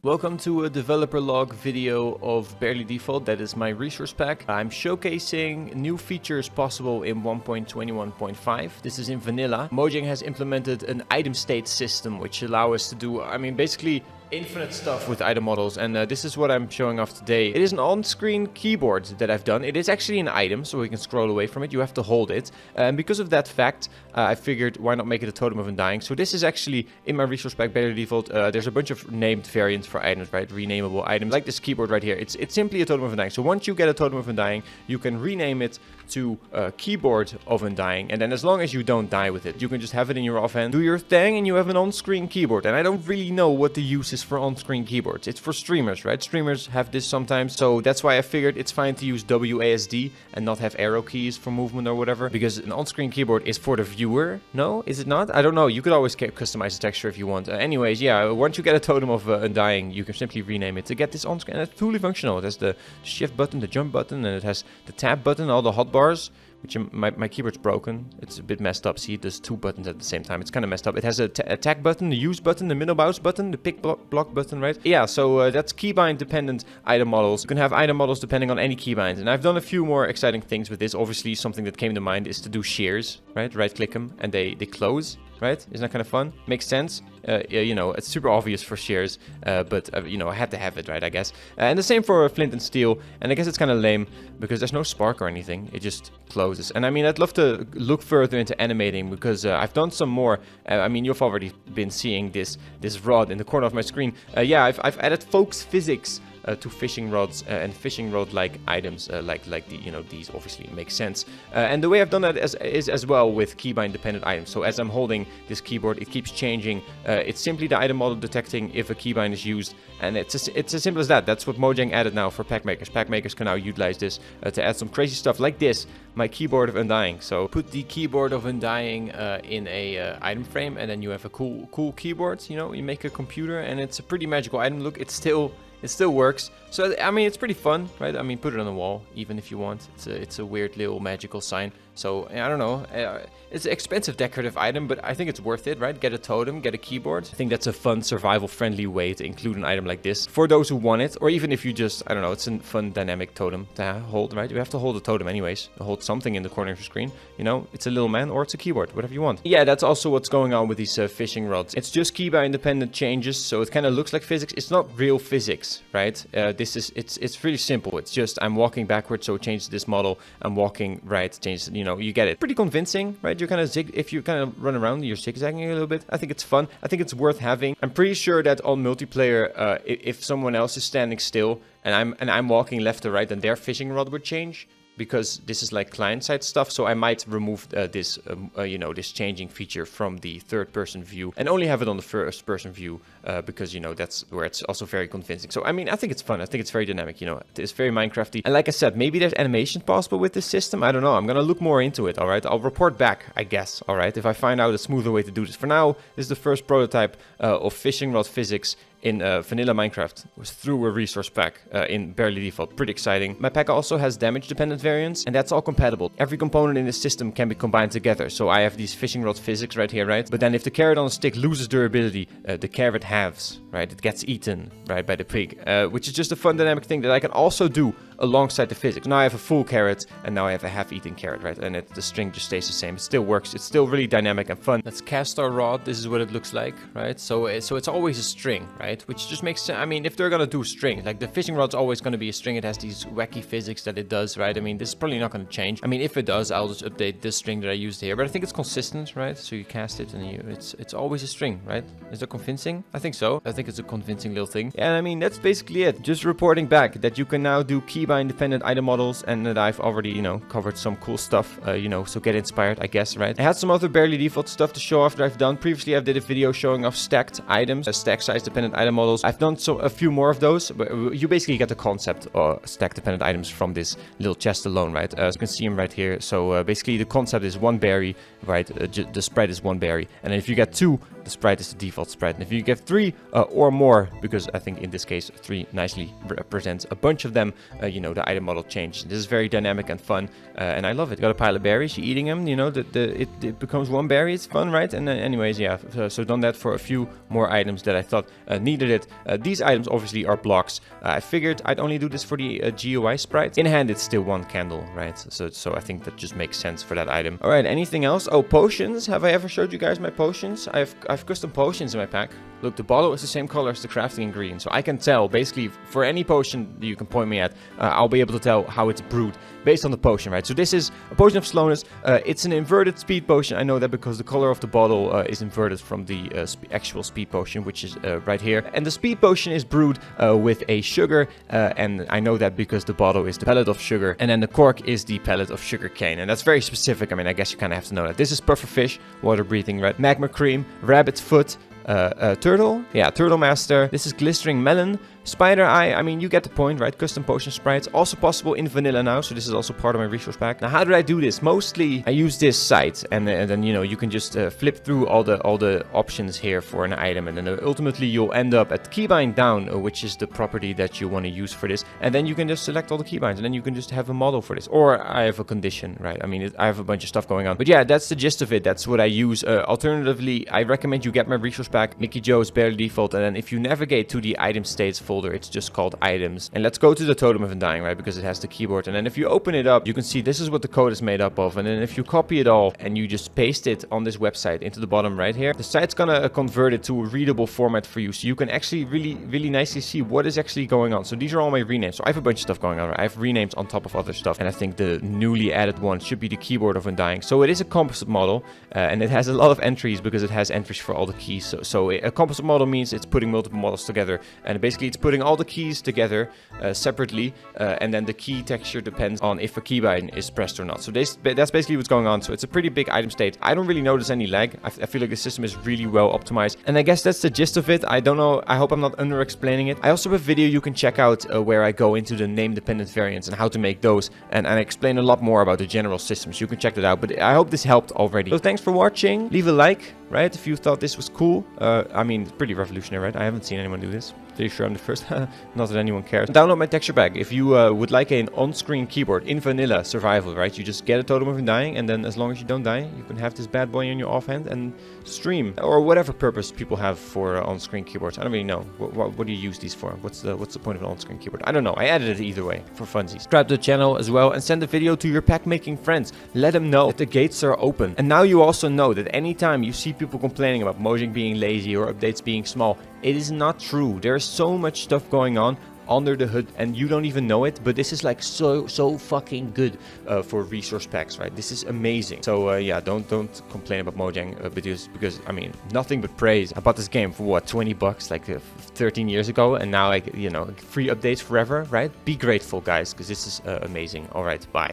Welcome to a developer log video of Barely Default. That is my resource pack. I'm showcasing new features possible in 1.21.5. This is in vanilla. Mojang has implemented an item state system which allow us to do, basically infinite stuff with item models, and this is what I'm showing off today. It is an on-screen keyboard that I've done. It is actually an item, so we can scroll away from it. You have to hold it, and because of that fact, I figured why not make it a totem of undying. So this is actually in my resource pack, Barely Default. There's a bunch of named variants for items, right? Renameable items, like this keyboard right here. It's simply a totem of undying. So once you get a totem of undying, you can rename it to keyboard of undying, and then as long as you don't die with it, you can just have it in your offhand, do your thing, and you have an on-screen keyboard. And I don't really know what the use is for on-screen keyboards. It's for streamers, right? Streamers have this sometimes, so that's why I figured it's fine to use WASD and not have arrow keys for movement or whatever, because an on-screen keyboard is for the viewer. No, is it not? I don't know. You could always customize the texture if you want. Anyways, yeah, once you get a totem of undying, you can simply rename it to get this on-screen, and it's fully functional. It has the shift button, the jump button, and it has the tab button, all the hotbars, which my keyboard's broken. It's a bit messed up. See, there's two buttons at the same time. It's kind of messed up. It has a attack button, the use button, the middle mouse button, the pick block button, right? Yeah, so that's Keybind Dependent Item Models. You can have item models depending on any keybind. And I've done a few more exciting things with this. Obviously, something that came to mind is to do shears, right? Right-click them and they close, right? Isn't that kind of fun? Makes sense. You know, it's super obvious for shears, but you know, I had to have it, right, I guess. And the same for flint and steel, and I guess it's kind of lame because there's no spark or anything. It just closes. And I mean, I'd love to look further into animating because I've done some more. I mean, you've already been seeing this rod in the corner of my screen. Yeah, I've added folks physics to fishing rods and fishing rod-like items, like the, you know, these obviously make sense. And the way I've done that is as well with keybind-dependent items. So as I'm holding this keyboard, it keeps changing. It's simply the item model detecting if a keybind is used, and it's as simple as that. That's what Mojang added now for packmakers. Packmakers can now utilize this to add some crazy stuff like this, my keyboard of undying. So put the keyboard of undying in a item frame, and then you have a cool keyboard. You know, you make a computer, and it's a pretty magical item. Look, it still works. So I mean, it's pretty fun, right? I mean, put it on the wall even if you want. It's a weird little magical sign. So I don't know, it's an expensive decorative item, but I think it's worth it, right? Get a totem, get a keyboard. I think that's a fun, survival friendly way to include an item like this for those who want it, or even if you just, I don't know, it's a fun dynamic totem to hold, right? You have to hold a totem anyways, to hold something in the corner of your screen. You know, it's a little man or it's a keyboard, whatever you want. Yeah, that's also what's going on with these fishing rods. It's just keybind independent changes, so it kind of looks like physics. It's not real physics, right? It's really simple. It's just I'm walking backwards, so it changes this model. I'm walking right, changes, you know, you get it. Pretty convincing, right? You're kind of if you kind of run around, you're zigzagging a little bit. I think it's fun. I think it's worth having. I'm pretty sure that on multiplayer, if someone else is standing still and I'm walking left to right, then their fishing rod would change, because this is like client-side stuff. So I might remove this, you know, this changing feature from the third-person view and only have it on the first-person view, because, you know, that's where it's also very convincing. So, I mean, I think it's fun. I think it's very dynamic, you know. It's very Minecrafty. And like I said, maybe there's animation possible with this system. I don't know. I'm going to look more into it, all right? I'll report back, I guess, all right, if I find out a smoother way to do this. For now, this is the first prototype of fishing rod physics in vanilla Minecraft through a resource pack in Barely Default. Pretty exciting. My pack also has damage dependent variants, and that's all compatible. Every component in this system can be combined together. So I have these fishing rod physics right here, right? But then if the carrot on a stick loses durability, the carrot halves, right? It gets eaten, right, by the pig, which is just a fun dynamic thing that I can also do alongside the physics. Now I have a full carrot, and now I have a half-eaten carrot, right? And the string just stays the same. It still works. It's still really dynamic and fun. Let's cast our rod. This is what it looks like, right? So it's always a string, right? Which just makes sense. I mean, if they're gonna do string, like the fishing rod's always gonna be a string. It has these wacky physics that it does, right? I mean, this is probably not gonna change. I mean, if it does, I'll just update this string that I used here. But I think it's consistent, right? So you cast it, and it's always a string, right? Is that convincing? I think so. I think it's a convincing little thing. And I mean, that's basically it. Just reporting back that you can now do keybind dependent item models, and that I've already, you know, covered some cool stuff, you know, so get inspired, I guess, right? I had some other Barely Default stuff to show off that I've done. Previously, I did a video showing off stacked items, stack size dependent item models. I've done a few more of those, but you basically get the concept of stack dependent items from this little chest alone, right? You can see them right here. So basically the concept is one berry, right? The spread is one berry, and if you get two, the spread is the default spread. And if you get three or more, because I think in this case 3 nicely represents a bunch of them, you know, the item model changes. This is very dynamic and fun, and I love it. Got a pile of berries, you're eating them, you know, it becomes one berry, it's fun, right? And anyways, yeah, so done that for a few more items that I thought needed it. These items obviously are blocks. I figured I'd only do this for the GUI sprite. In hand, it's still one candle, right? So I think that just makes sense for that item. All right, anything else? Oh, potions. Have I ever showed you guys my potions? I've custom potions in my pack. Look, the bottle is the same color as the crafting ingredient, so I can tell, basically, for any potion that you can point me at, I'll be able to tell how it's brewed based on the potion, right? So this is a potion of slowness. It's an inverted speed potion. I know that because the color of the bottle is inverted from the actual speed potion, which is right here. And the speed potion is brewed with a sugar, and I know that because the bottle is the pellet of sugar, and then the cork is the pellet of sugar cane. And that's very specific. I mean, I guess you kind of have to know that. This is pufferfish, water breathing, right? Magma cream, rabbit's foot, turtle, yeah, turtle master. This is glistering melon, spider eye. I mean, you get the point, right? Custom potion sprites, also possible in vanilla now, so this is also part of my resource pack. Now, how did I do this? Mostly I use this site, and then you know, you can just flip through all the options here for an item, and then ultimately you'll end up at keybind down, which is the property that you want to use for this, and then you can just select all the keybinds, and then you can just have a model for this, or I have a condition, right? I mean, I have a bunch of stuff going on, but yeah, that's the gist of it. That's what I use. Alternatively, I recommend you get my resource pack, Mickey Joe's barely default, and then if you navigate to the item states folder, it's just called items. And let's go to the totem of undying, right? Because it has the keyboard. And then if you open it up, you can see this is what the code is made up of. And then if you copy it all and you just paste it on this website into the bottom right here, the site's gonna convert it to a readable format for you, so you can actually really nicely see what is actually going on. So these are all my renames. So I have a bunch of stuff going on, right? I have renames on top of other stuff, and I think the newly added one should be the keyboard of undying. So it is a composite model, and it has a lot of entries because it has entries for all the keys. So a composite model means it's putting multiple models together, and basically it's putting all the keys together separately, and then the key texture depends on if a keybind is pressed or not. So that's basically what's going on. So it's a pretty big item state. I don't really notice any lag. I feel like the system is really well optimized, and I guess that's the gist of it. I don't know, I hope I'm not under explaining it. I also have a video you can check out where I go into the name dependent variants and how to make those, and I explain a lot more about the general systems. You can check that out, but I hope this helped already. So thanks for watching. Leave a like, right, if you thought this was cool. I mean, it's pretty revolutionary, right? I haven't seen anyone do this. Pretty sure I'm the first. Not that anyone cares. Download my texture pack if you would like an on-screen keyboard in vanilla survival, right? You just get a totem of undying, and then as long as you don't die, you can have this bad boy in your offhand and stream, or whatever purpose people have for on-screen keyboards. I don't really know. What do you use these for? What's the point of an on-screen keyboard? I don't know. I added it either way for funsies. Subscribe to the channel as well, and send the video to your pack making friends. Let them know that the gates are open. And now you also know that anytime you see people complaining about Mojang being lazy or updates being small, it is not true. There's so much stuff going on under the hood, and you don't even know it, but this is like so fucking good for resource packs, right? This is amazing. So yeah, don't complain about Mojang because I mean, nothing but praise. I bought this game for what, 20 bucks like 13 years ago, and now I, you know, free updates forever, right? Be grateful, guys, because this is amazing. All right, bye.